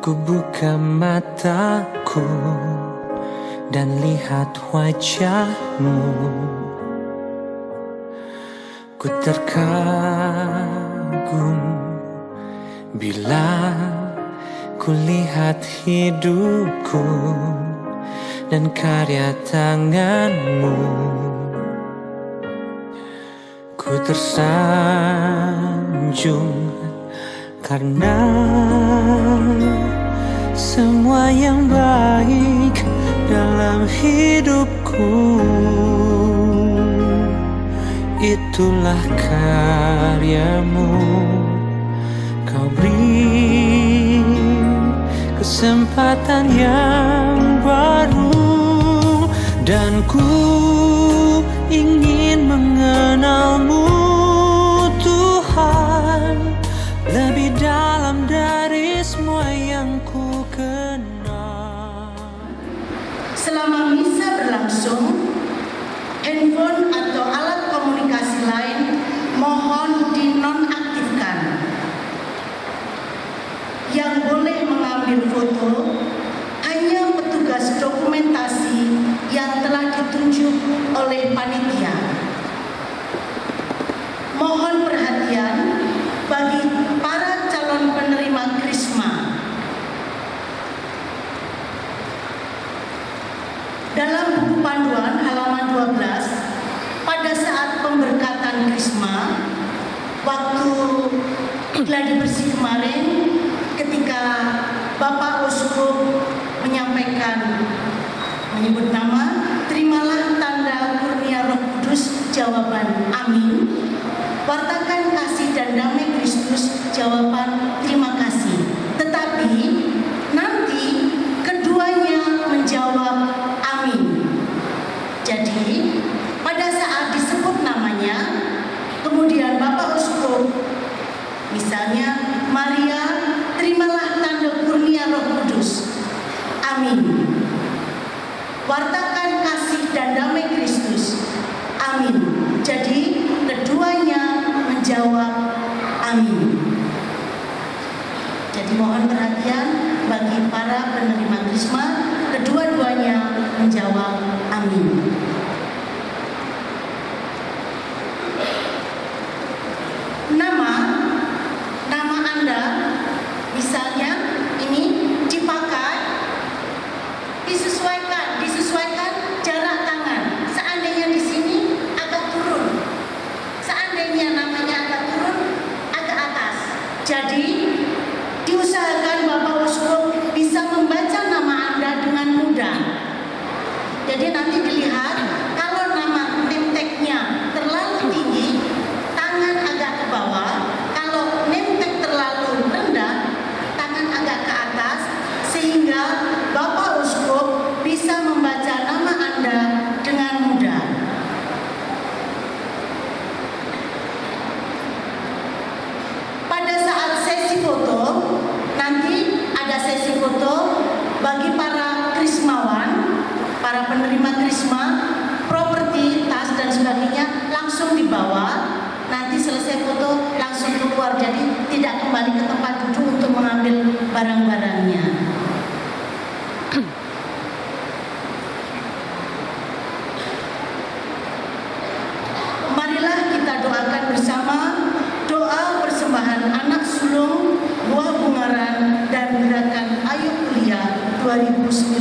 Ku buka mataku dan lihat wajahmu. Ku terkagum bila ku lihat hidupku dan karya tanganmu. Ku tersanjung karena semua yang baik dalam hidupku itulah karyamu. Kau beri kesempatan yang baru dan ku ingin mengenalmu, Tuhan, lebih dalam dari semua yang ku kenal. Selama misa berlangsung, handphone atau alat komunikasi lain mohon dinonaktifkan. Yang boleh mengambil foto hanya petugas dokumentasi yang telah ditunjuk oleh panitia. Mohon perhatian bagi para calon penerima krisma. Dalam buku panduan halaman 12, pada saat pemberkatan krisma, waktu gladi bersih kemarin, ketika Bapak Uskup menyampaikan, menyebut nama, terimalah tanda kurnia Roh Kudus, jawaban amin. Wartakan kasih dan damai Kristus, jawaban terima kasih. Tetapi nanti keduanya menjawab amin. Jadi pada saat disebut namanya, kemudian Bapak Uskup, misalnya Maria, terimalah tanda kurnia Roh Kudus, amin. Wartakan kasih dan damai Kristus, amin. Jadi keduanya menjawab amin. Jadi mohon perhatian bagi para penerima krisma, kedua-duanya menjawab amin. Nama Anda, misalnya ini dipakai, disesuaikan jarak tangan. Seandainya di sini agak turun, seandainya namanya agak turun, agak atas. Jadi diusahakan Bapak Uskup bisa membaca nama Anda dengan mudah. Jadi nanti dilihat kalau nama name tag-nya terlalu tinggi, tangan agak ke bawah. Kalau name tag terlalu rendah, tangan agak ke atas, sehingga Bapak Uskup bisa membaca nama Anda dengan mudah. Pada saat sesi foto, nanti ada sesi foto bagi para krismawan, para penerima krisma, properti, tas dan sebagainya langsung dibawa. Nanti selesai foto langsung keluar, jadi tidak kembali ke tempat duduk untuk mengambil barang-barangnya. Marilah kita doakan bersama doa persembahan anak sulung Buah Bungaran dan Gerakan Ayo Kuliah 2019.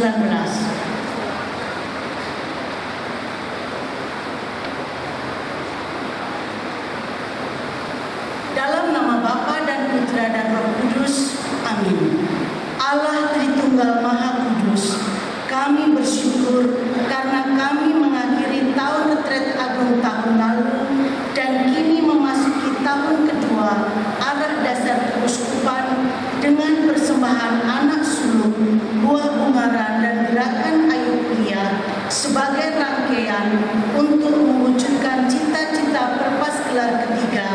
Dalam nama Bapa dan Putra dan Roh Kudus, amin. Allah Tritunggal Maha Kudus, kami bersyukur karena kami mengakhiri tahun retret agung tahun lalu dan kini memasuki tahun kedua arah dasar keuskupan dengan persembahan anak sulung Buah Bungaran dan Gerakan Ayo Kuliah sebagai rangkaian untuk mewujudkan cita-cita perpas gelar ketiga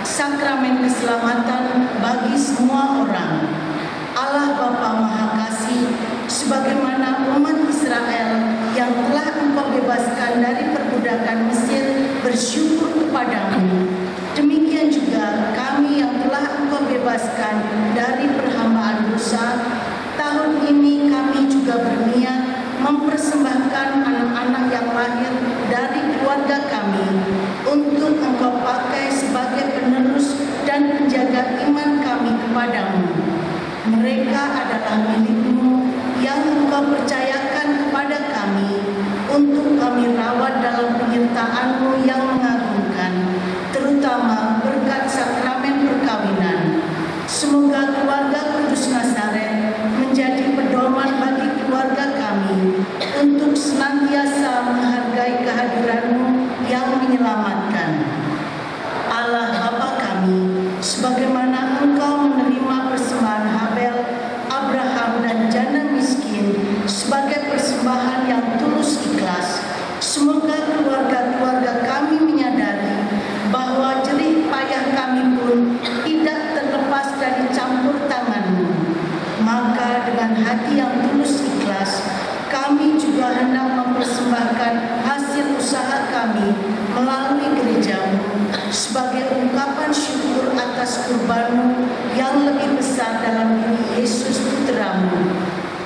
sakramen keselamatan bagi semua orang. Allah Bapa Maha Kasih, sebagaimana umat Israel yang telah Engkau bebaskan dari perbudakan Mesir bersyukur kepadamu, demikian juga kami yang telah Engkau bebaskan dari perhambaan dosa adalah milik-Mu yang Engkau percayakan kepada kami untuk kami rawat dalam penyertaan-Mu yang mengagumkan, terutama berkat sakramen perkawinan. Semoga keluarga Kudus Nazaret menjadi pedoman bagi keluarga kami untuk senantiasa menghargai kehadiran-Mu yang menyelamatkan. Allah Bapa kami, sebagaimana Engkau menerima persembahan Habel, Abraham dan janda miskin sebagai persembahan yang tulus ikhlas, semoga keluarga-keluarga kami menyadari bahwa jerih payah kami pun tidak terlepas dari campur tangan-Mu. Maka dengan hati yang tulus ikhlas, kami juga hendak mempersembahkan hasil usaha kami melalui gereja-Mu sebagai ungkapan syukur atas kurban-Mu yang lebih besar dalam diri Yesus Putra-Mu.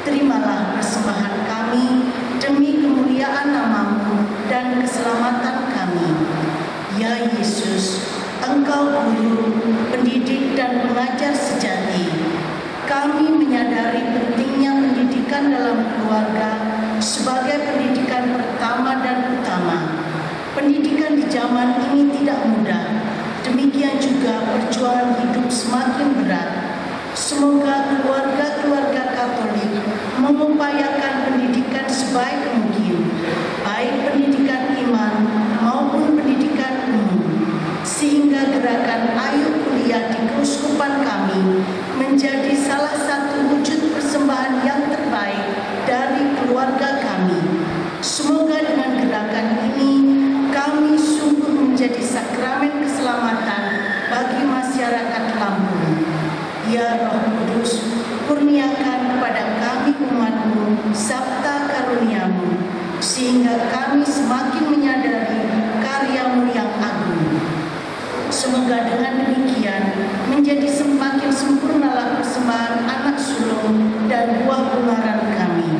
Terimalah persembahan kami demi kemuliaan nama-Mu dan keselamatan kami. Ya Yesus, Engkau guru, pendidik dan pengajar sejati. Kami menyadari pentingnya pendidikan dalam keluarga sebagai pendidikan pertama dan utama. Pendidikan di zaman ini tidak mudah, demikian juga perjuangan hidup semakin berat. Semoga keluarga-keluarga Katolik mengupayakan pendidikan sebaik mungkin, baik pendidikan iman maupun pendidikan umum, sehingga gerakan Ayo Kuliah di Keuskupan kami menjadi salah satu wujud persembahan yang terbaik dari keluarga kami. Semoga dengan gerakan ini kami sungguh menjadi sakramen keselamatan bagi masyarakat Lampung. Ya Roh Kudus, kurniakan kepada kami umat-Mu sabta karunia-Mu, sehingga kami semakin menyadari karya-Mu yang agung. Semoga dengan demikian menjadi semakin sempurnalah persembahan anak sulung dan buah bungaran kami.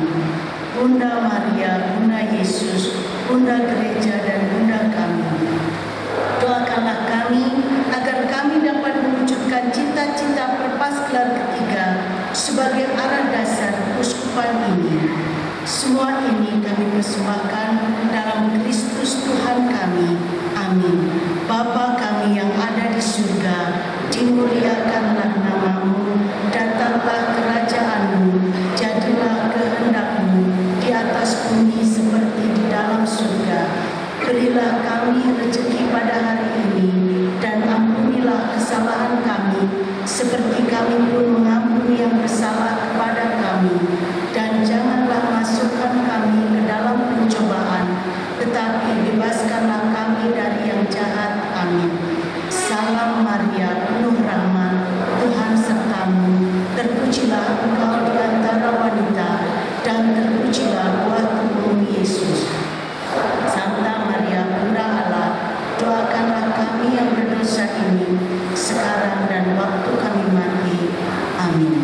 Bunda Maria, Bunda Yesus, Bunda Gereja dan Bunda kami. Doakanlah kami agar kami dapat mewujudkan cita-cita Perpaskelar ketiga sebagai arah dasar keuskupan ini. Semua ini kami persembahkan dalam Kristus Tuhan kami. Amin. Bapa kami yang ada di surga, dimuliakanlah nama-Mu, datanglah kerajaan-Mu, jadilah kehendak-Mu di atas bumi seperti di dalam surga. Berilah kami rezeki pada hari ini, dan ampunilah kesalahan kami, seperti kami pun mengampuni yang bersalah kepada kami. Dan janganlah masukkan kami ke dalam pencobaan, tetapi bebaskanlah kami dari yang jahat. Amin. Salam Maria, penuh rahmat, Tuhan serta-Mu. Terpujilah Engkau di antara wanita, dan terpujilah buah tubuh-Mu Yesus. Santa Maria, Bunda Allah, doakanlah kami yang berdosa ini, sekarang dan waktu kami mati. Amin.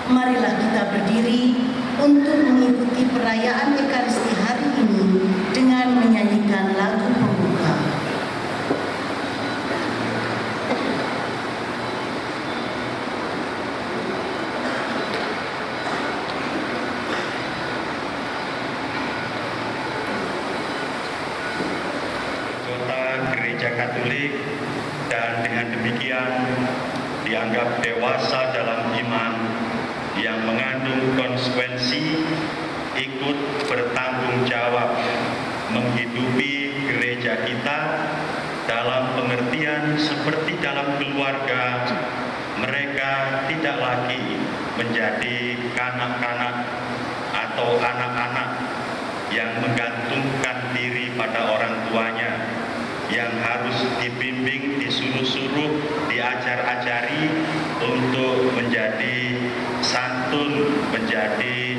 Marilah kita berdiri untuk mengikuti perayaan Ekaristi hari ini dengan menyanyikan lagu pembuka. Gereja Katolik, dan dengan demikian dianggap dewasa dalam iman yang mengandung konsekuensi ikut bertanggung jawab menghidupi gereja kita dalam pengertian seperti dalam keluarga. Mereka tidak lagi menjadi kanak-kanak atau anak-anak yang menggantungkan diri pada orang tuanya, yang harus dibimbing, disuruh-suruh, diajar-ajari untuk menjadi santun, menjadi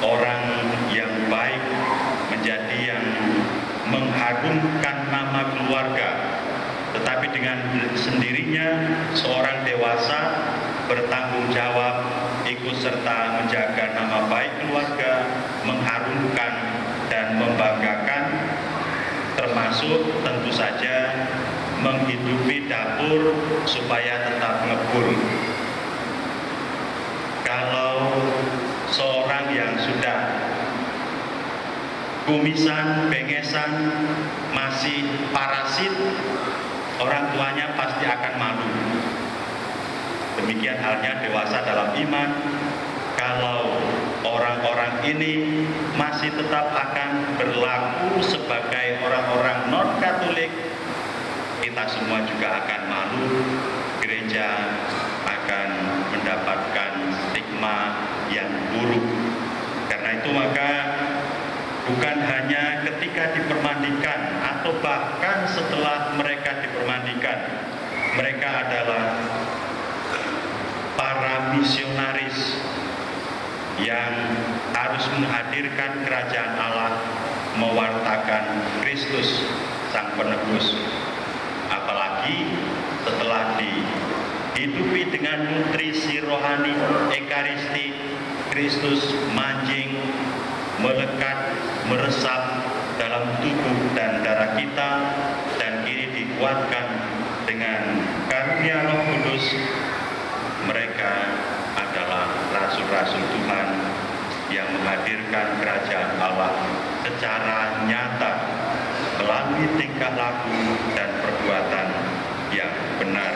orang yang baik, menjadi yang mengharumkan nama keluarga. Tetapi dengan sendirinya seorang dewasa bertanggung jawab, ikut serta menjaga nama baik keluarga, mengharumkan dan membanggakan, termasuk tentu saja menghidupi dapur supaya tetap ngebul. kumisan, bengesan, masih parasit, orang tuanya pasti akan malu. Demikian halnya dewasa dalam iman, kalau orang-orang ini masih tetap akan berlaku sebagai orang-orang non-Katolik, kita semua juga akan malu. Gereja akan mendapatkan stigma yang buruk. Karena itu maka bukan hanya ketika dipermandikan atau bahkan setelah mereka dipermandikan, mereka adalah para misionaris yang harus menghadirkan kerajaan Allah, mewartakan Kristus Sang Penebus. Apalagi setelah dihidupi dengan nutrisi rohani Ekaristi, Kristus manjing, melekat, meresap dalam tubuh dan darah kita, dan kini dikuatkan dengan karunia Roh Kudus. Mereka adalah rasul-rasul Tuhan yang menghadirkan kerajaan Allah secara nyata melalui tingkah laku dan perbuatan yang benar.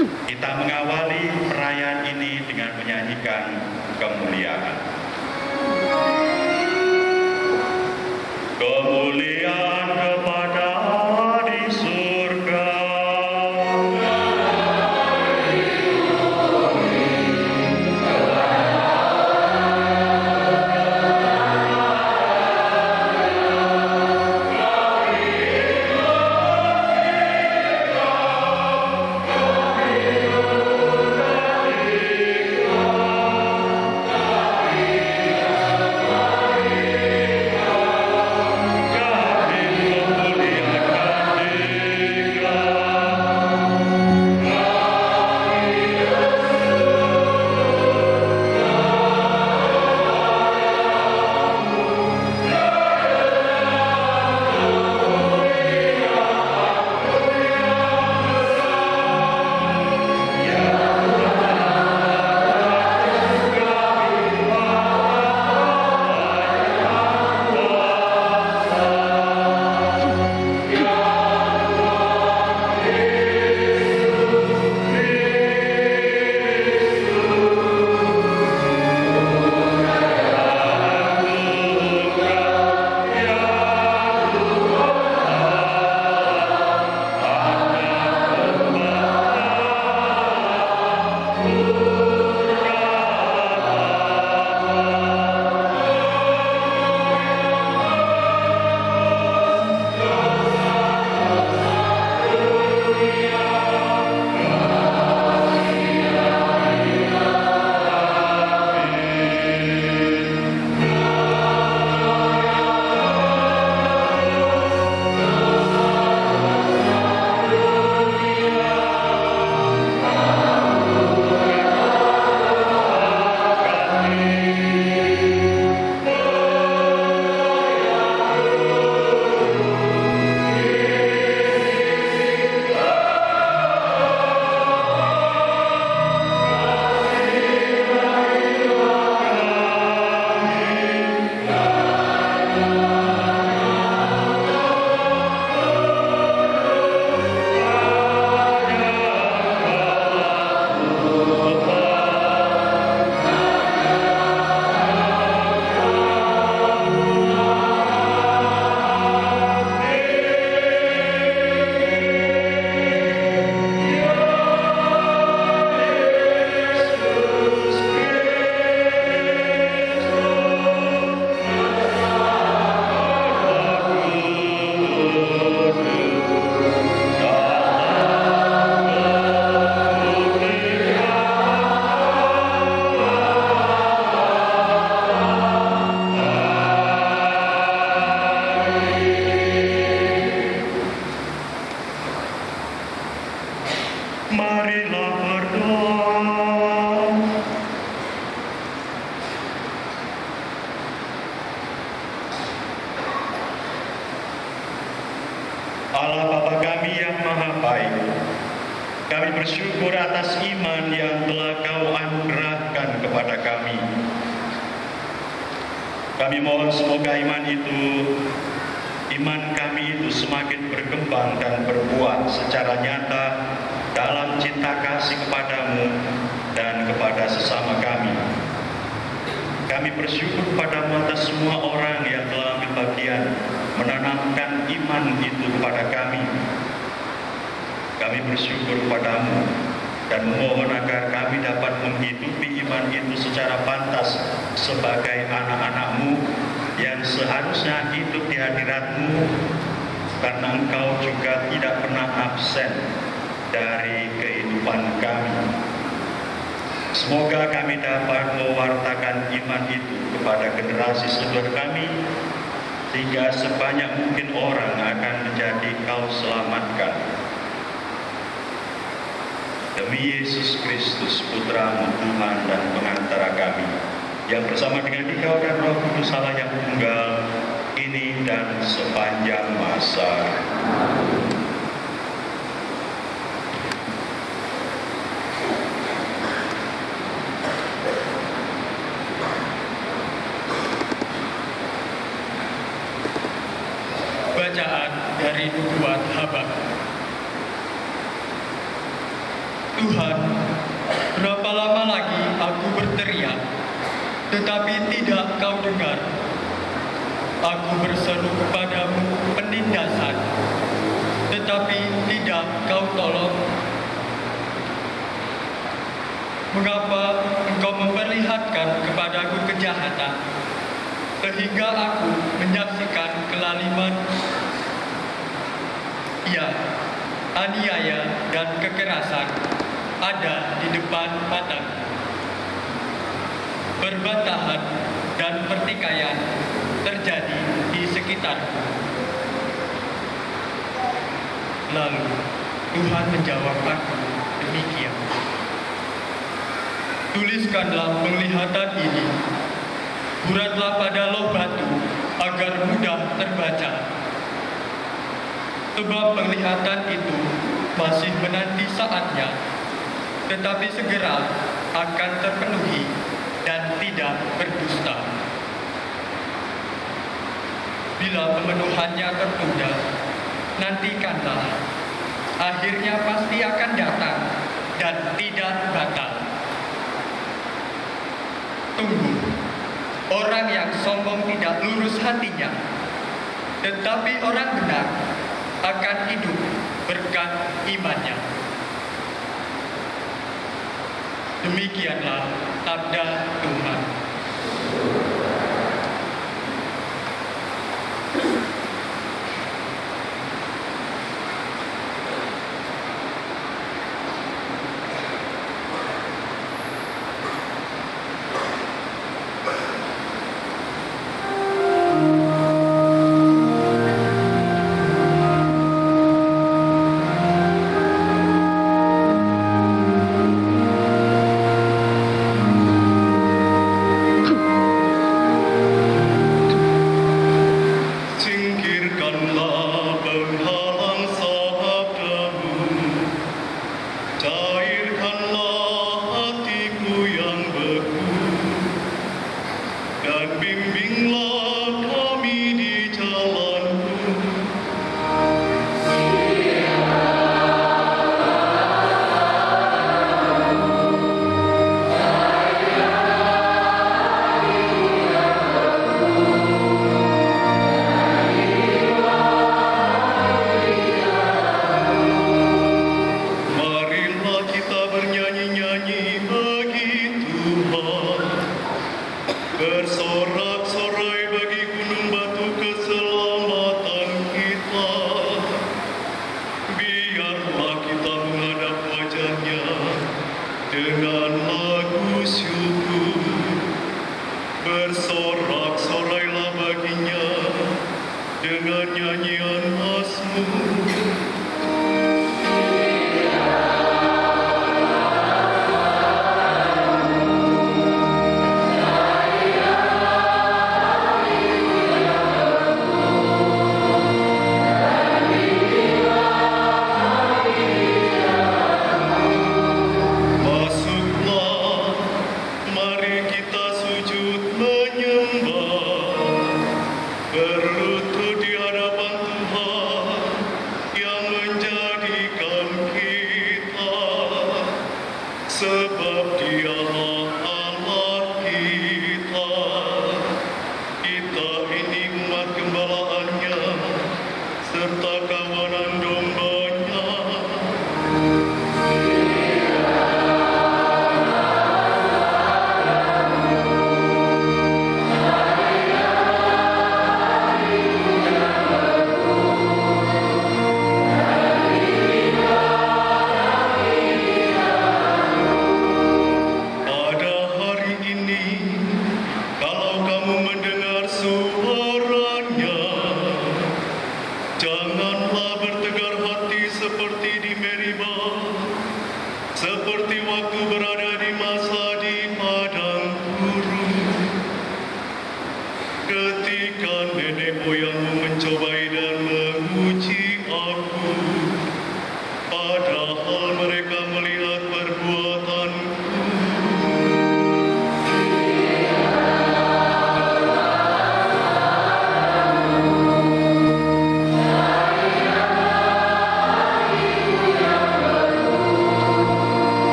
Kita mengawali perayaan ini dengan menyanyikan kemuliaan. Kemuliaan kepada Allah di surga. Marilah berdoa. Allah Bapa kami yang Maha Baik, kami bersyukur atas iman yang telah Kau anugerahkan kepada kami. Kami mohon semoga iman kami itu semakin berkembang dan berbuah secara nyata dalam cinta kasih kepadamu dan kepada sesama kami. Kami bersyukur kepadamu atas semua orang yang telah ambil bagian menanamkan iman itu kepada kami. Kami bersyukur kepadamu dan memohon agar kami dapat menghidupi iman itu secara pantas sebagai anak-anak-Mu yang seharusnya hidup di hadirat-Mu, karena Engkau juga tidak pernah absen dari kehidupan kami. Semoga kami dapat mewartakan iman itu kepada generasi seluruh kami, sehingga sebanyak mungkin orang akan menjadi Kau selamatkan. Demi Yesus Kristus, Putra-Mu, Tuhan dan pengantara kami, yang bersama dengan Dikau dan Roh Kudus Allah yang tunggal, kini dan sepanjang masa. Bacaan dari Nubuat Habakuk. Tuhan, berapa lama lagi aku berteriak, tetapi tidak Kau dengar. Aku berseru kepadamu penindasan, tetapi tidak Kau tolong. Mengapa Engkau memperlihatkan kepadaku kejahatan, sehingga aku menyaksikan kelaliman? Ya, aniaya dan kekerasan ada di depan mataku. Perbantahan dan pertikaian terjadi di sekitarku. Lalu Tuhan menjawab aku demikian. Tuliskanlah penglihatan ini, buratlah pada loh batu agar mudah terbaca. Sebab penglihatan itu masih menanti saatnya, tetapi segera akan terpenuhi dan tidak berdusta. Bila pemenuhannya tertunda, nantikanlah. Akhirnya pasti akan datang dan tidak batal. Tunggu, orang yang sombong tidak lurus hatinya, tetapi orang benar akan hidup berkat imannya. Demikianlah sabda Tuhan. Masuklah, mari kita sujud menyembah. sebab Dialah Allah kita. Kita ini umat gembalaannya, serta kawanan dombanya. Pada hari ini, kalau kamu mendengar suaranya, janganlah bertegar hati seperti di Meribah, seperti waktu berada di masa di padang gurun, ketika nenek moyangmu mencobai dan menguji aku, padahal mereka melihat perbuatanku.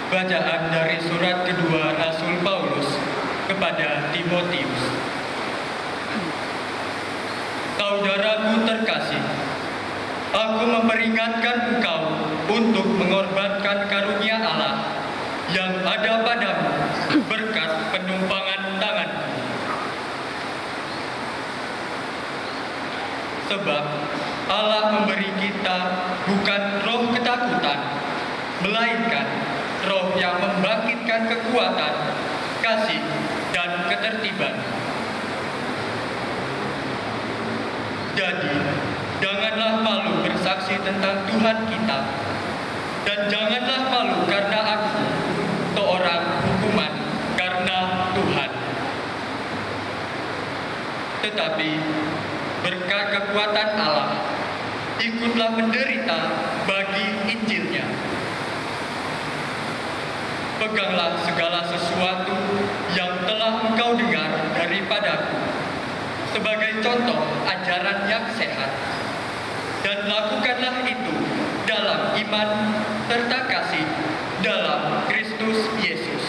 Bacaan dari surat kedua Rasul Paulus kepada Timotius. Saudaraku terkasih, aku memperingatkan engkau untuk mengorbankan karunia Allah yang ada padamu berkat penumpangan tanganku. Sebab Allah memberi kita bukan roh ketakutan, melainkan roh yang membangkitkan kekuatan, kasih, dan ketertiban. Jadi, janganlah malu bersaksi tentang Tuhan kita, dan janganlah malu karena aku, seorang hukuman karena Tuhan. Tetapi, berkat kekuatan Allah, ikutlah menderita bagi Injilnya. Peganglah segala sesuatu yang telah engkau dengar daripadaku sebagai contoh ajaran yang sehat, dan lakukanlah itu dalam iman serta kasih dalam Kristus Yesus.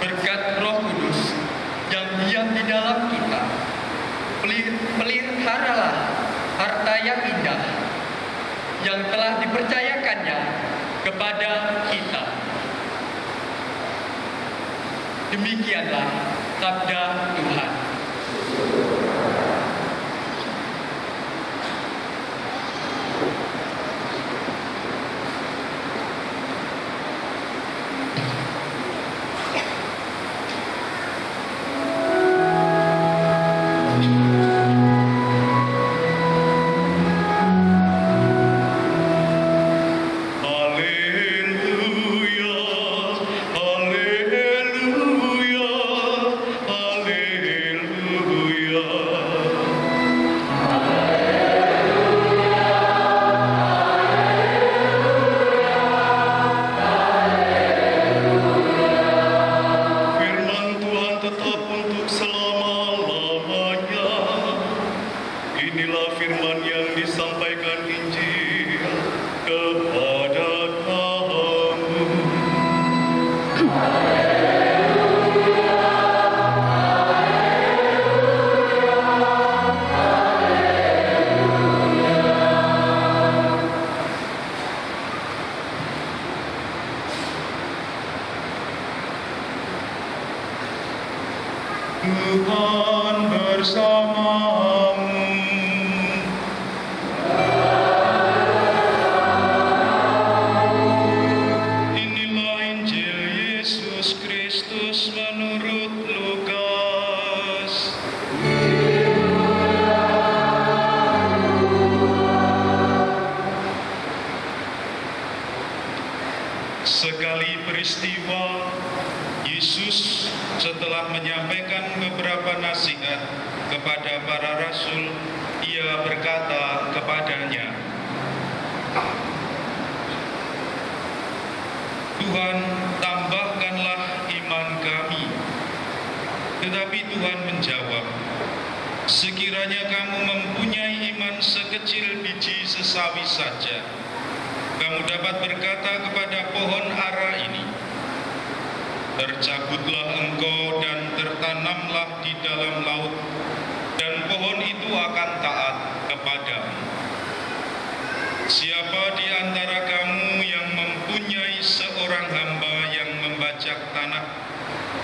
Berkat Roh Kudus yang diam di dalam kita, peliharalah harta yang indah yang telah dipercayakannya kepada kita. Demikianlah sabda Tuhan. Tuhan bersamamu. Inilah Injil Yesus Kristus menurut Lukas. Sekali peristiwa, Yesus setelah menyampaikan beberapa nasihat kepada para rasul, ia berkata kepadanya, Tuhan, tambahkanlah iman kami. sekecil biji sesawi saja, kamu dapat berkata kepada pohon ara ini, tercabutlah engkau dan tertanamlah di dalam laut, dan pohon itu akan taat kepadamu. Siapa di antara kamu yang mempunyai seorang hamba yang membajak tanah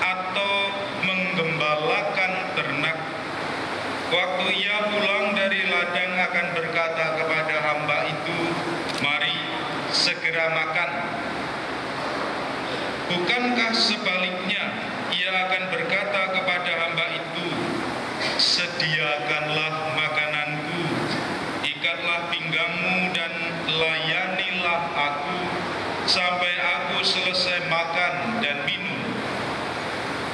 atau menggembalakan ternak, waktu ia pulang dari ladang akan berkata kepada hamba itu, mari segera makan? Bukankah sebaliknya ia akan berkata kepada hamba itu, sediakanlah makananku, ikatlah pinggangmu dan layanilah aku sampai aku selesai makan dan minum.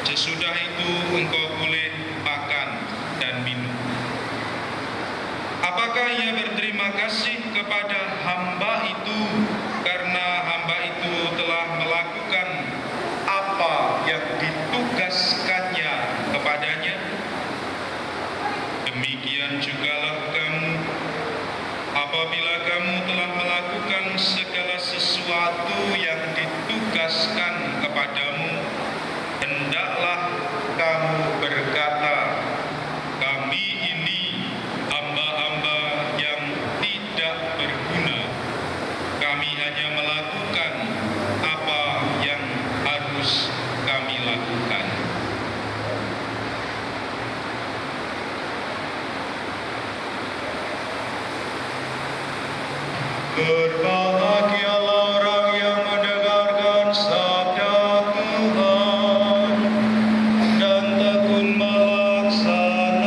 Sesudah itu engkau boleh makan dan minum. Apakah ia berterima kasih kepada hamba itu karena hamba itu telah melakukan apa yang ditugaskannya kepadanya? Demikian jugalah kamu, apabila kamu telah melakukan segala sesuatu yang ditugaskan kepadamu, hendaklah kamu berkata, kami ini hamba-hamba yang tidak berguna. Kami hanya melakukan apa yang harus kami lakukan. Berbahagialah orang yang mendengarkan sabda Tuhan dan tekun melaksanakannya.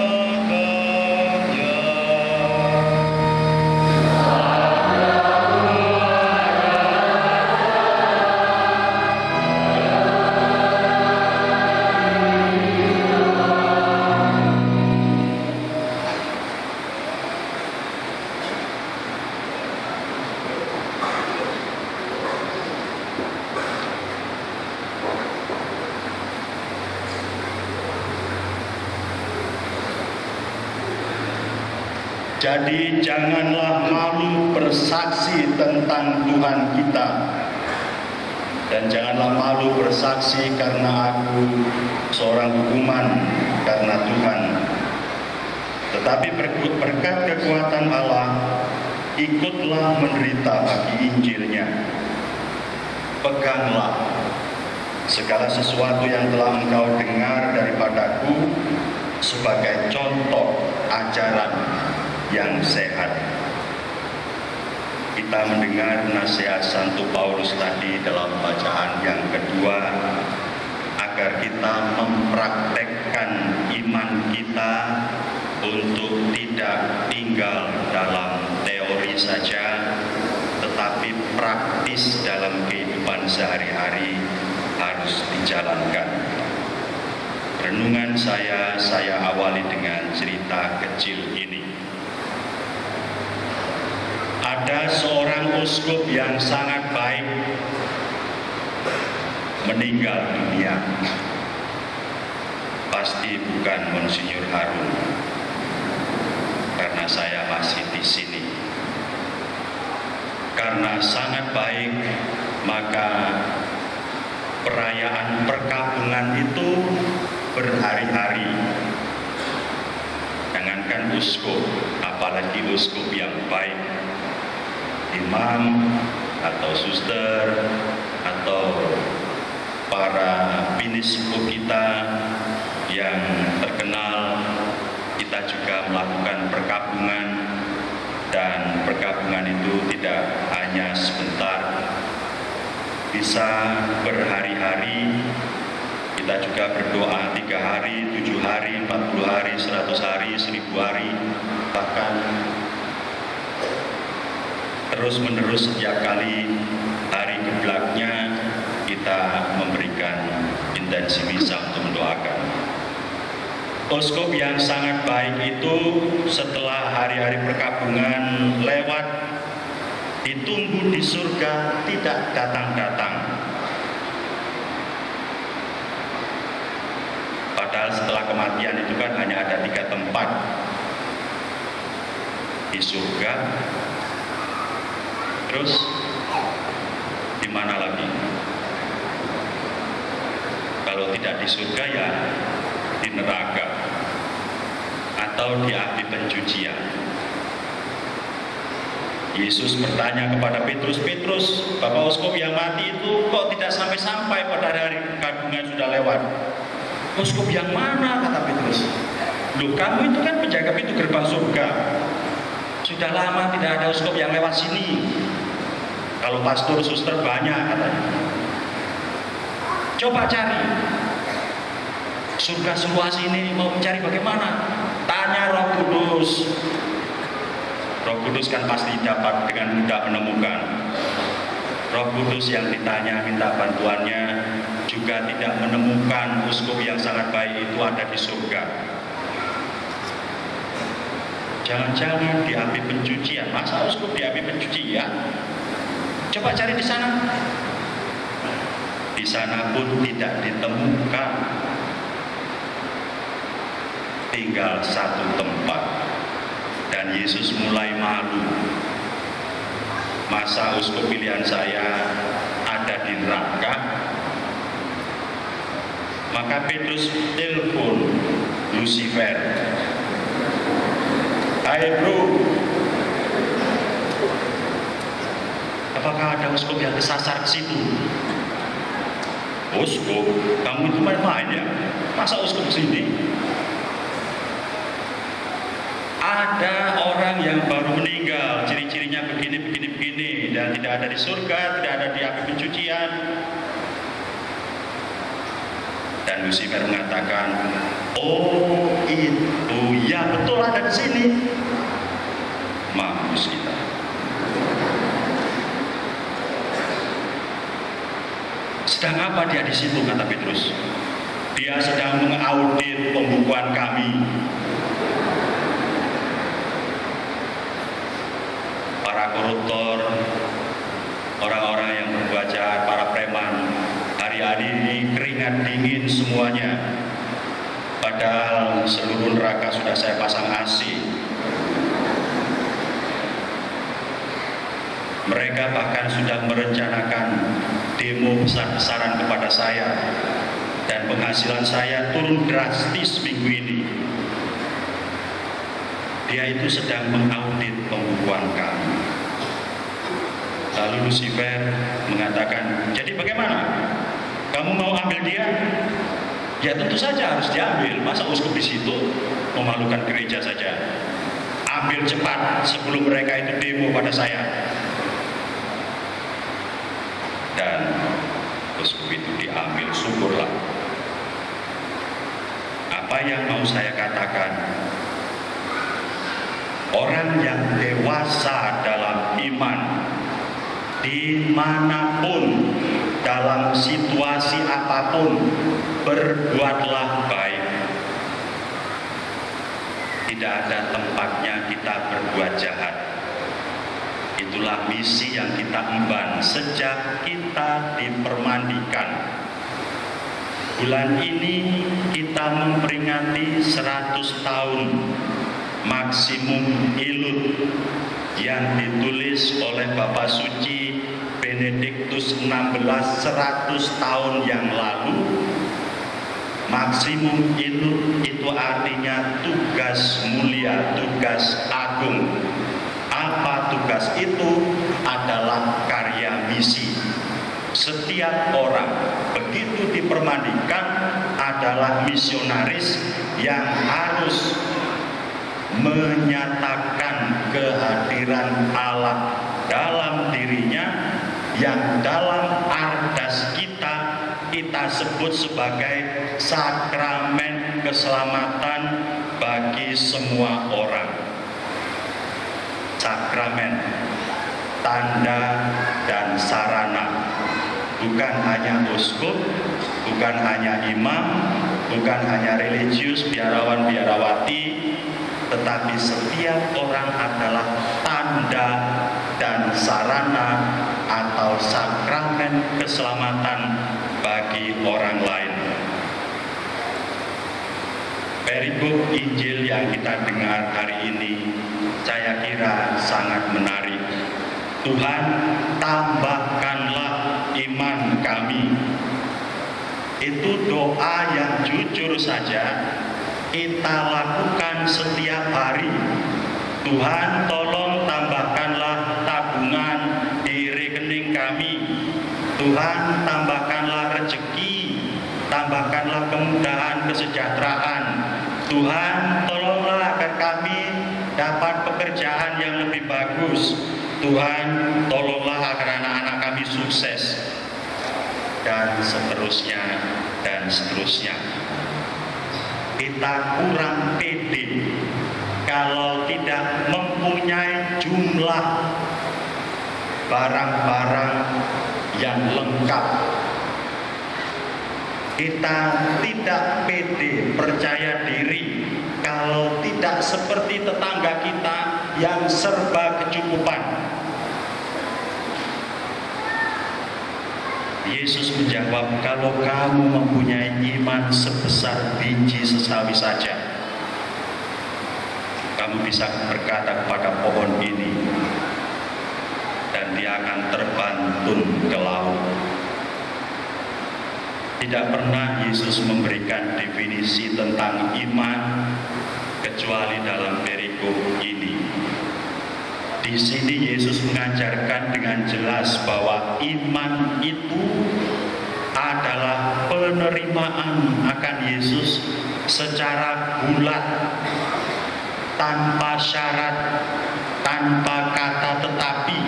Jadi janganlah malu bersaksi tentang Tuhan kita, dan janganlah malu bersaksi karena aku seorang hukuman karena Tuhan. Tetapi berkat kekuatan Allah, ikutlah menderita bagi Injilnya. Peganglah segala sesuatu yang telah engkau dengar daripadaku sebagai contoh ajaran yang sehat. Kita mendengar nasihat Santo Paulus tadi dalam bacaan yang kedua, agar kita mempraktekkan iman kita untuk tidak tinggal dalam teori saja, tetapi praktis dalam kehidupan sehari-hari harus dijalankan. Renungan saya awali dengan cerita kecil ini. Ada seorang uskup yang sangat baik meninggal dunia. Pasti bukan Monsinyur Harun, karena saya masih di sini. Karena sangat baik, maka perayaan perkabungan itu berhari-hari. Jangankan uskup, apalagi uskup yang baik, imam atau suster atau para biniskup kita yang terkenal, kita juga melakukan perkabungan, dan perkabungan itu tidak hanya sebentar, bisa berhari-hari. Kita juga berdoa 3 hari, 7 hari, 40 hari, 100 hari, 1000 hari, bahkan terus-menerus setiap kali hari keblaknya kita memberikan intensi misa untuk mendoakan. Uskup yang sangat baik itu setelah hari-hari perkabungan lewat, ditunggu di surga, tidak datang-datang. Padahal setelah kematian itu kan hanya ada 3 tempat. di surga. Terus di mana lagi? Kalau tidak di surga ya di neraka atau di api pencucian. Yesus bertanya kepada Petrus, "Petrus, Bapak Uskup yang mati itu kok tidak sampai-sampai pada hari kandungan sudah lewat?" "Uskup yang mana?" kata Petrus. "Loh, kamu itu kan penjaga pintu gerbang surga. Sudah lama tidak ada uskup yang lewat sini. Kalau pastor, suster banyak," katanya. "Coba cari. Surga seluas ini mau mencari bagaimana? Tanya Roh Kudus." Roh Kudus kan pasti dapat dengan mudah menemukan. Roh Kudus yang ditanya minta bantuannya juga tidak menemukan uskup yang sangat baik itu ada di surga. Jangan-jangan di api pencucian. Masa uskup di api pencucian? Coba cari di sana. Di sana pun tidak ditemukan. Tinggal satu tempat. Dan Yesus mulai malu. Masa uskup pilihan saya ada di neraka? Maka Petrus telepon Lucifer. "Hai bro, apakah ada uskup yang kesasar ke situ?" "Uskup? Kamu itu main-main ya? Masa uskup sini?" "Ada orang yang baru meninggal, ciri-cirinya begini, dan tidak ada di surga, tidak ada di api pencucian." Dan Lucifer mengatakan, "Oh itu, ya betul ada di sini." Mampus kita. "Sedang apa dia di situ?" kata Petrus. "Dia sedang mengaudit pembukuan kami." Para koruptor, orang-orang yang berbuat jahat, para preman, hari-hari ini keringat dingin semuanya. Padahal seluruh neraka sudah saya pasang AC. Mereka bahkan sudah merencanakan demo besar-besaran kepada saya. Dan penghasilan saya turun drastis minggu ini. Dia itu sedang mengaudit pembukuan kami. Lalu Lucifer mengatakan, "Jadi bagaimana? Kamu mau ambil dia?" "Ya tentu saja harus diambil. Masa uskup di situ memalukan gereja saja. Ambil cepat sebelum mereka itu demo pada saya." Dan uskup itu diambil, syukurlah. Apa yang mau saya katakan? Orang yang dewasa dalam iman, dimanapun, dalam situasi apapun, berbuatlah baik. Tidak ada tempatnya kita berbuat jahat. Itulah misi yang kita emban sejak kita dipermandikan. Bulan ini kita memperingati 100 tahun maksimum ilut yang ditulis oleh Bapak Suci Benediktus XVI 100 tahun yang lalu. Maksimum ilut itu artinya tugas mulia, tugas agung. Apa tugas itu? Adalah karya misi. Setiap orang begitu dipermandikan adalah misionaris yang harus menyatakan kehadiran Allah dalam dirinya, yang dalam ardas kita sebut sebagai sakramen keselamatan bagi semua orang. Sakramen, tanda dan sarana, bukan hanya uskup, bukan hanya imam, bukan hanya religius, biarawan-biarawati, tetapi setiap orang adalah tanda dan sarana atau sakramen keselamatan bagi orang lain. Perikop Injil yang kita dengar hari ini saya kira sangat menarik. Tuhan, tambahkanlah iman kami. Itu doa yang jujur saja kita lakukan setiap hari. Tuhan, tolong tambahkanlah tabungan di rekening kami. Tuhan, tambahkanlah rezeki, tambahkanlah kemudahan kesejahteraan. Tuhan, tolonglah agar kami dapat pekerjaan yang lebih bagus. Tuhan, tolonglah agar anak-anak kami sukses. Dan seterusnya, dan seterusnya. Kita kurang pede kalau tidak mempunyai jumlah barang-barang yang lengkap. Kita tidak pede, percaya diri kalau tidak seperti tetangga kita yang serba kecukupan. Yesus menjawab, kalau kamu mempunyai iman sebesar biji sesawi saja, kamu bisa berkata kepada pohon ini, dan dia akan terbantun ke laut. Tidak pernah Yesus memberikan definisi tentang iman kecuali dalam perikop ini. Di sini Yesus mengajarkan dengan jelas bahwa iman itu adalah penerimaan akan Yesus secara bulat, tanpa syarat, tanpa kata tetapi,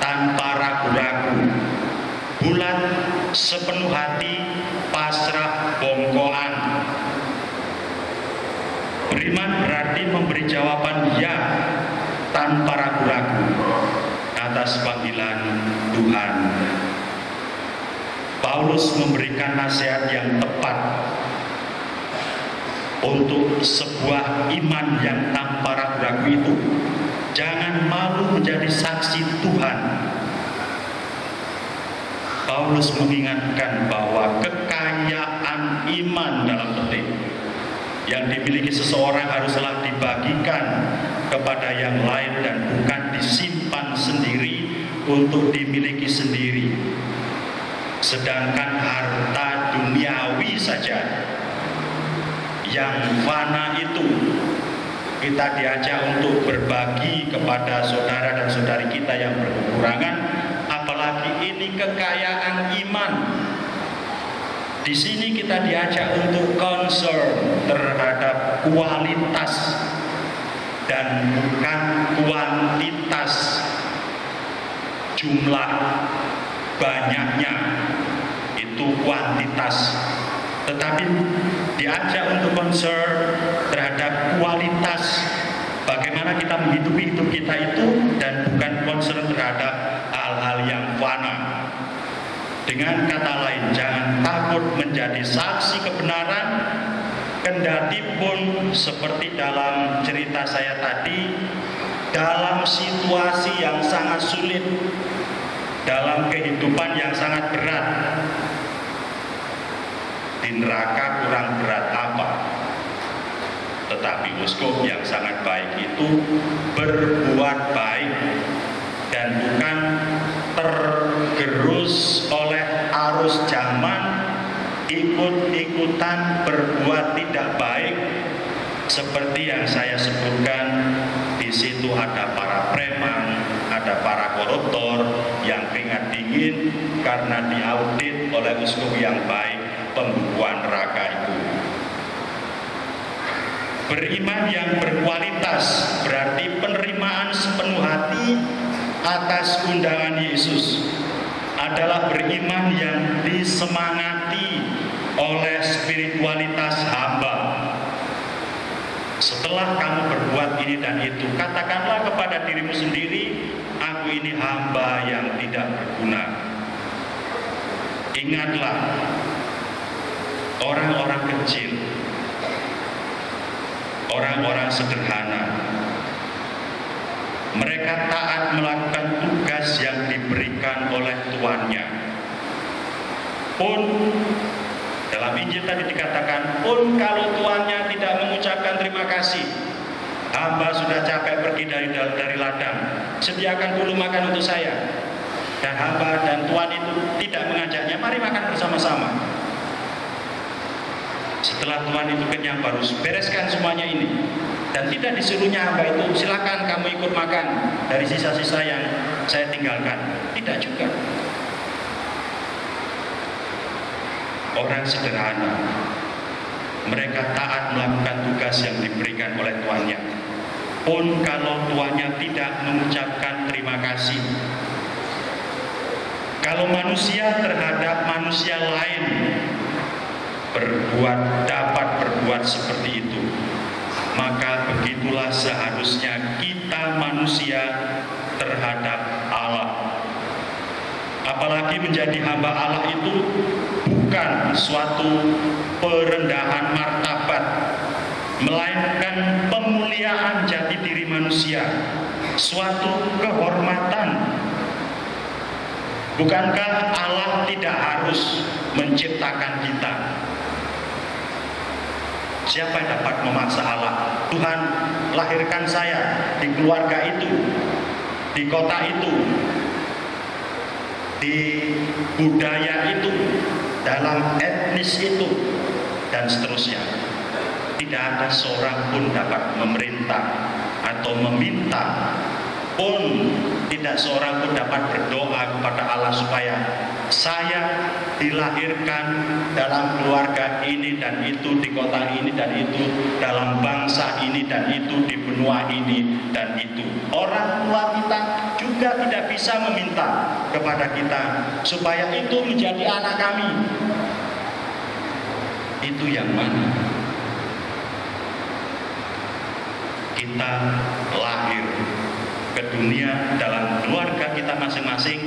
tanpa ragu-ragu. Bulat, sepenuh hati, pasrah, bongkoan. Beriman berarti memberi jawaban ya, tanpa ragu-ragu atas panggilan Tuhan. Paulus memberikan nasihat yang tepat untuk sebuah iman yang tanpa ragu-ragu itu. Jangan malu menjadi saksi Tuhan. Paulus mengingatkan bahwa kekayaan iman dalam petik yang dimiliki seseorang haruslah dibagikan kepada yang lain dan bukan disimpan sendiri untuk dimiliki sendiri. Sedangkan harta duniawi saja yang fana itu kita diajak untuk berbagi kepada saudara dan saudari kita yang berkekurangan, apalagi ini kekayaan iman. Di sini kita diajak untuk concern terhadap kualitas dan bukan kuantitas, jumlah banyaknya itu kuantitas, tetapi diajak untuk concern terhadap kualitas, bagaimana kita menghidupi hidup kita itu, dan bukan concern terhadap hal-hal yang fana. Dengan kata lain, jangan takut menjadi saksi kebenaran, kendati pun seperti dalam cerita saya tadi, dalam situasi yang sangat sulit, dalam kehidupan yang sangat berat. Di neraka kurang berat apa? Tetapi uskup yang sangat baik itu berbuat baik dan bukan tergerus oleh arus zaman, ikut-ikutan berbuat tidak baik seperti yang saya sebutkan. Di situ ada para preman, ada para koruptor yang keringat dingin karena diaudit oleh uskup yang baik pembukuan neraka itu. Beriman yang berkualitas berarti penerimaan sepenuh hati atas undangan Yesus, adalah beriman yang disemangati oleh spiritualitas hamba. Setelah kamu berbuat ini dan itu, katakanlah kepada dirimu sendiri, aku ini hamba yang tidak berguna. Ingatlah, orang-orang kecil, orang-orang sederhana, mereka taat melakukan tugas yang diberikan oleh tuannya. Pun dalam Injil tadi dikatakan, pun kalau tuannya tidak mengucapkan terima kasih, hamba sudah capek pergi dari ladang, sediakan dulu makan untuk saya. Dan hamba dan tuan itu tidak mengajaknya, mari makan bersama-sama. Setelah tuan itu kenyang, baru bereskan semuanya ini. Dan tidak disuruhnya hamba itu, silakan kamu ikut makan dari sisa-sisa yang saya tinggalkan. Tidak juga. Orang sederhana, mereka taat melakukan tugas yang diberikan oleh tuannya. Pun kalau tuannya tidak mengucapkan terima kasih. Kalau manusia terhadap manusia lain dapat berbuat seperti itu, maka begitulah seharusnya kita manusia terhadap Allah. Apalagi menjadi hamba Allah itu bukan suatu perendahan martabat, melainkan pemuliaan jati diri manusia, suatu kehormatan. Bukankah Allah tidak harus menciptakan kita? Siapa yang dapat memaksa Allah? Tuhan, lahirkan saya di keluarga itu, di kota itu, di budaya itu, dalam etnis itu, dan seterusnya. Tidak ada seorang pun dapat memerintah atau meminta, pun tidak seorang pun dapat berdoa kepada Allah supaya saya dilahirkan dalam keluarga ini dan itu, di kota ini dan itu, dalam bangsa ini dan itu, di benua ini dan itu. Orang tua kita juga tidak bisa meminta kepada kita supaya itu menjadi anak kami. Itu yang mana? Kita lahir ke dunia dalam keluarga kita masing-masing,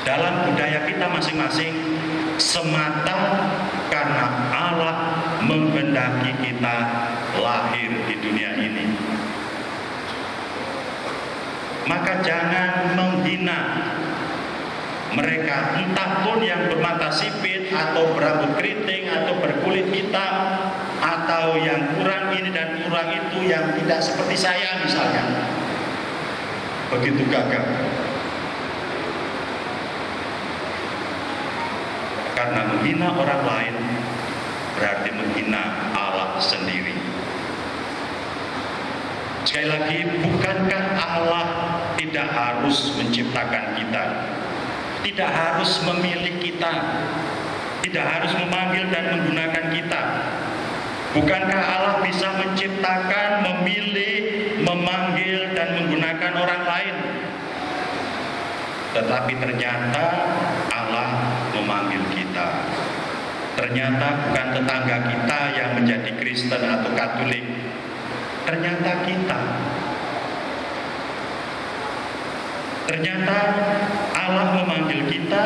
dalam budaya kita masing-masing, semata karena Allah menghendaki kita lahir di dunia ini. Maka jangan menghina mereka, entah pun yang bermata sipit atau berambut keriting atau berkulit hitam, atau yang kurang ini dan kurang itu, yang tidak seperti saya misalnya, begitu gagah. Karena menghina orang lain berarti menghina Allah sendiri. Sekali lagi, bukankah Allah tidak harus menciptakan kita, tidak harus memilih kita, tidak harus memanggil dan menggunakan kita? Bukankah Allah bisa menciptakan, memilih, memanggil dan menggunakan orang lain? Tetapi ternyata Allah memanggil kita. Ternyata bukan tetangga kita yang menjadi Kristen atau Katolik. Ternyata kita. Ternyata Allah memanggil kita.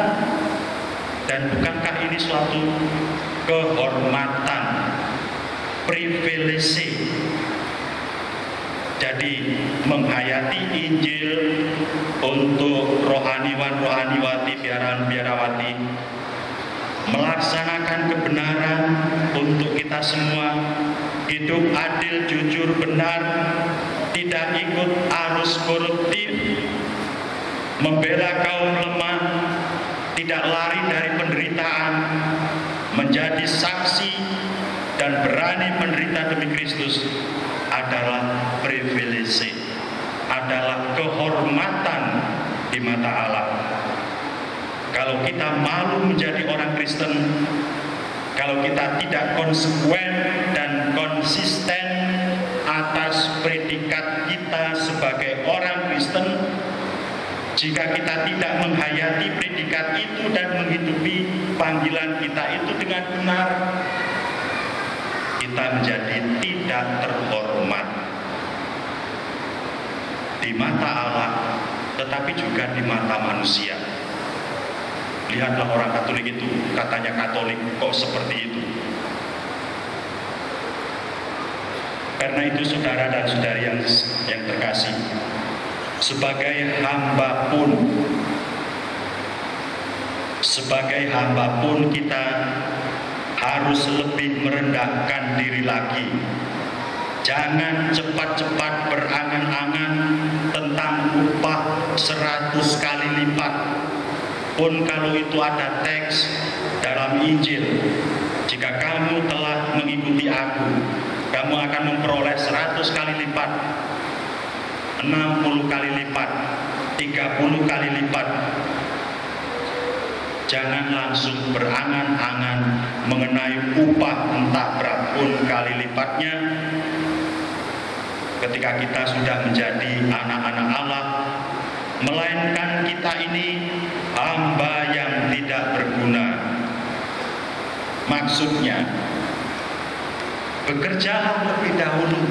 Dan bukankah ini suatu kehormatan, privilege? Jadi menghayati Injil untuk rohaniwan-rohaniwati, biarawan-biarawati, melaksanakan kebenaran untuk kita semua, hidup adil, jujur, benar, tidak ikut arus koruptif, membela kaum lemah, tidak lari dari penderitaan, menjadi saksi dan berani menderita demi Kristus adalah privilege, adalah kehormatan di mata Allah. Kalau kita malu menjadi orang Kristen, kalau kita tidak konsekuen dan konsisten atas predikat kita sebagai orang Kristen, jika kita tidak menghayati predikat itu dan menghidupi panggilan kita itu dengan benar, kita menjadi tidak terhormat di mata Allah, tetapi juga di mata manusia. Lihatlah orang Katolik itu, katanya Katolik, kok seperti itu? Karena itu saudara dan saudari yang terkasih, sebagai hamba pun kita harus lebih merendahkan diri lagi Jangan cepat-cepat berangan-angan tentang upah 100 kali lipat. Pun kalau itu ada teks dalam Injil, jika kamu telah mengikuti aku, kamu akan memperoleh 100 kali lipat, 60 kali lipat, 30 kali lipat. Jangan langsung berangan-angan mengenai upah entah berapapun kali lipatnya. Ketika kita sudah menjadi anak-anak Allah, melainkan kita ini hamba yang tidak berguna. Maksudnya, bekerjalah lebih dahulu.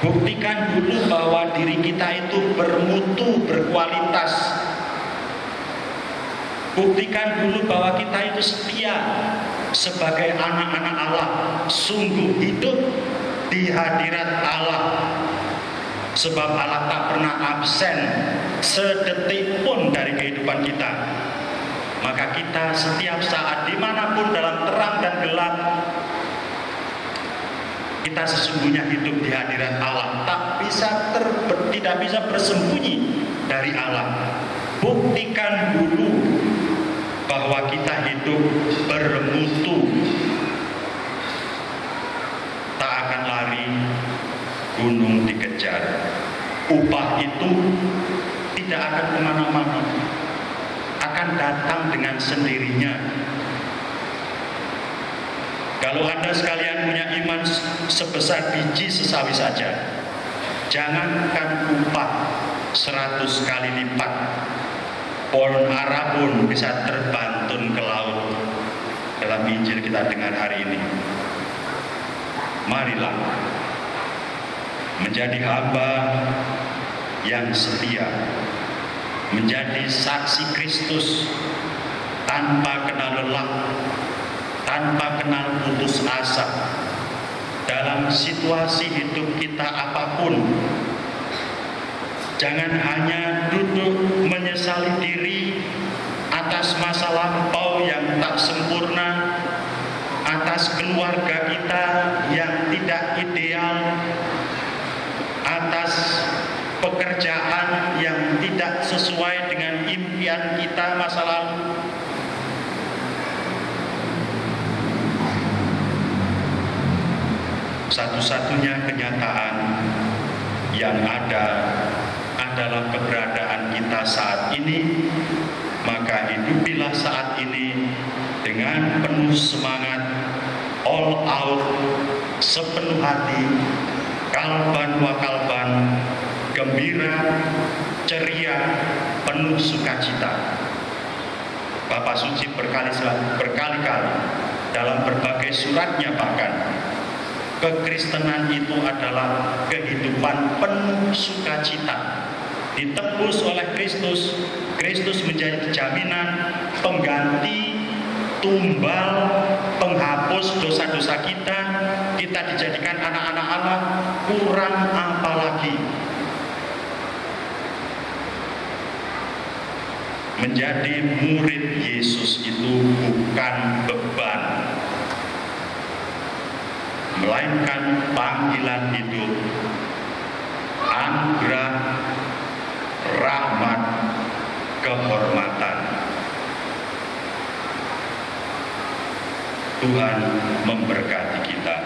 Buktikan dulu bahwa diri kita itu bermutu, berkualitas. Buktikan dulu bahwa kita itu setia sebagai anak-anak Allah, sungguh hidup di hadirat Allah. Sebab Allah tak pernah absen sedetik pun dari kehidupan kita. Maka kita setiap saat dimanapun dalam terang dan gelap, kita sesungguhnya hidup di hadirat Allah. Tidak bisa bersembunyi dari Allah. Buktikan dulu bahwa kita hidup bermutu. Tak akan lari gunung dikejar. Upah itu tidak akan kemana-mana, akan datang dengan sendirinya. Kalau Anda sekalian punya iman sebesar biji sesawi saja, jangankan upah 100 kali lipat, pohon ara pun bisa terbantun ke laut. Dalam Injil kita dengar hari ini. Marilah menjadi hamba yang setia, menjadi saksi Kristus tanpa kenal lelah, tanpa kenal putus asa. Dalam situasi hidup kita apapun, jangan hanya duduk menyesali diri atas masa lampau yang tak sempurna, atas keluarga kita yang tidak ideal, atas pekerjaan yang tidak sesuai dengan impian kita masa lalu. Satu-satunya kenyataan yang ada adalah keberadaan kita saat ini. Maka hidupilah saat ini dengan penuh semangat, all out, sepenuh hati, kalban wa kalban, gembira, ceria, penuh sukacita. Bapak Suci berkali-kali dalam berbagai suratnya bahkan, kekristenan itu adalah kehidupan penuh sukacita. Ditebus oleh Kristus, Kristus menjadi jaminan, pengganti, tumbal, penghapus dosa-dosa kita. Kita dijadikan anak-anak Allah, kurang apa lagi? Menjadi murid Yesus itu bukan beban, melainkan panggilan hidup, anugerah, rahmat, kehormatan. Tuhan memberkati kita.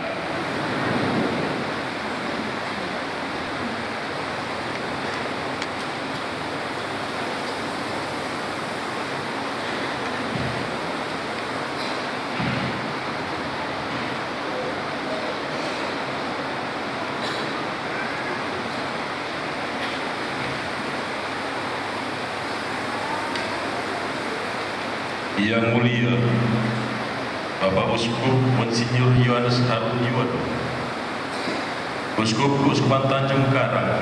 Yang mulia Bapak Uskup Monsinyur Yohanes Harun, Uskup Keuskupan Tanjung Karang,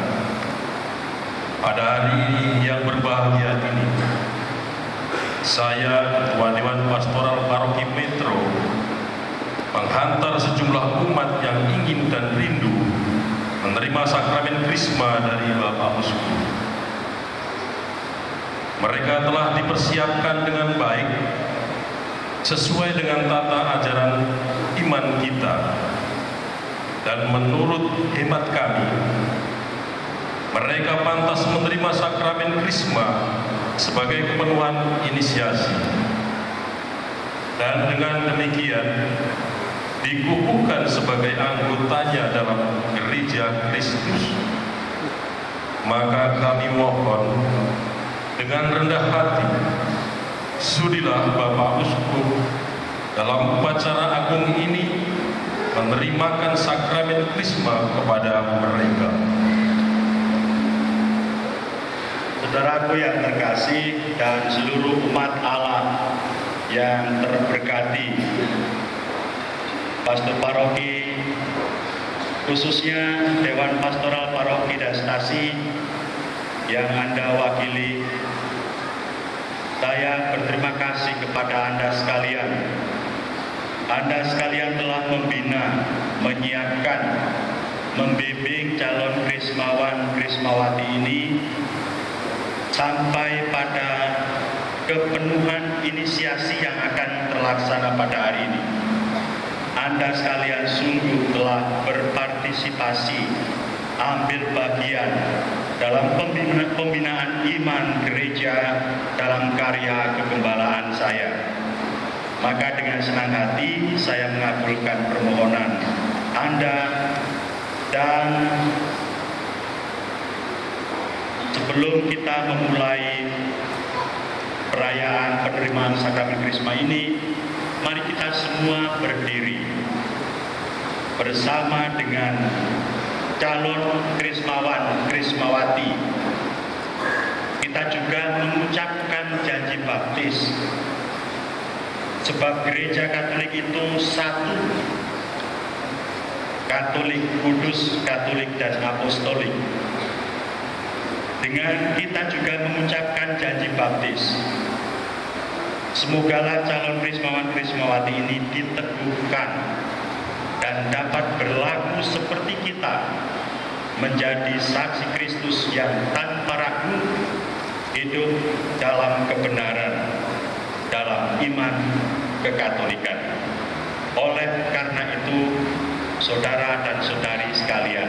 pada hari yang berbahagia ini, saya Ketua Dewan Pastoral Paroki Metro menghantar sejumlah umat yang ingin dan rindu menerima sakramen Krisma dari Bapak Uskup. Mereka telah dipersiapkan dengan baik sesuai dengan tata ajaran iman kita, dan menurut hemat kami, mereka pantas menerima sakramen Krisma sebagai pemenuhan inisiasi. Dan dengan demikian dikukuhkan sebagai anggotanya dalam gereja Kristus. Maka kami mohon dengan rendah hati, sudilah Bapak Uskup dalam upacara agung ini menerimakan sakramen Krisma kepada mereka. Saudaraku yang terkasih dan seluruh umat Allah yang terberkati, Pastor Paroki, khususnya Dewan Pastoral Paroki dan Stasi yang Anda wakili, saya berterima kasih kepada Anda sekalian. Anda sekalian telah membina, menyiapkan, membimbing calon Krismawan Krismawati ini sampai pada kepenuhan inisiasi yang akan terlaksana pada hari ini. Anda sekalian sungguh telah berpartisipasi, ambil bagian dalam pembinaan iman gereja dalam karya kegembalaan saya. Maka dengan senang hati saya mengabulkan permohonan Anda, dan sebelum kita memulai perayaan penerimaan sakramen Krisma ini, mari kita semua berdiri bersama dengan calon Krismawan Krismawati. Kita juga mengucapkan janji baptis, sebab gereja Katolik itu satu, Katolik, kudus, Katolik, dan apostolik. Dengan kita juga mengucapkan janji baptis, semogalah calon Krismawan Krismawati ini diteguhkan dan dapat berlaku seperti kita, menjadi saksi Kristus yang tanpa ragu hidup dalam kebenaran, dalam iman kekatolikan. Oleh karena itu, saudara dan saudari sekalian,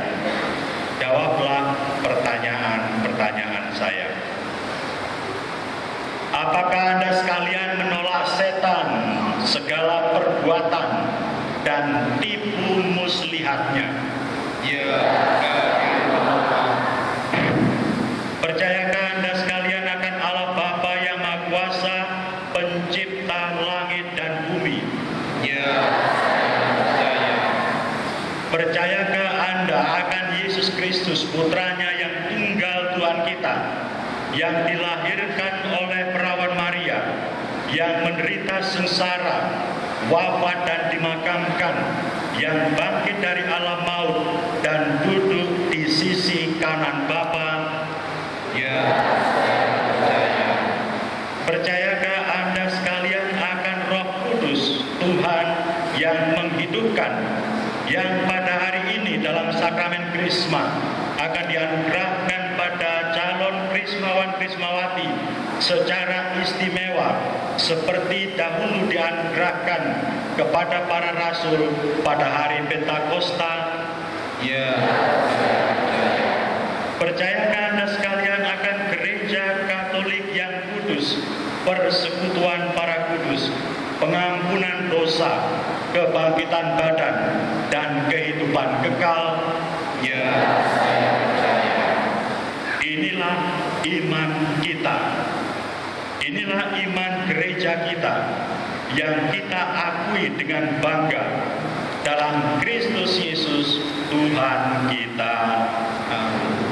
jawablah pertanyaan-pertanyaan saya. Apakah Anda sekalian menolak setan, segala perbuatan dan tipu muslihatnya? Ya. Percayakah Anda sekalian akan Allah Bapa yang Maha Kuasa, pencipta langit dan bumi? Ya. Percaya. Percayakah Anda akan Yesus Kristus, putranya yang tunggal Tuhan kita, yang dilahirkan oleh perawan Maria, yang menderita sengsara, wafat dan dimakamkan, yang bangkit dari alam maut dan duduk di sisi kanan Bapa? Ya. Percaya. Percayakah Anda sekalian akan Roh Kudus Tuhan yang menghidupkan, yang pada hari ini dalam sakramen Krisma akan dianugerahkan pada calon Krismawan Krismawati secara istimewa, seperti dahulu dianugerahkan kepada para rasul pada hari Pentakosta? Ya. Percayakah Anda sekalian akan gereja Katolik yang kudus, persekutuan para kudus, pengampunan dosa, kebangkitan badan, dan kehidupan kekal? Ya. Saya percaya. Inilah iman kita. Inilah iman gereja kita yang kita akui dengan bangga dalam Kristus Yesus Tuhan kita. Amin.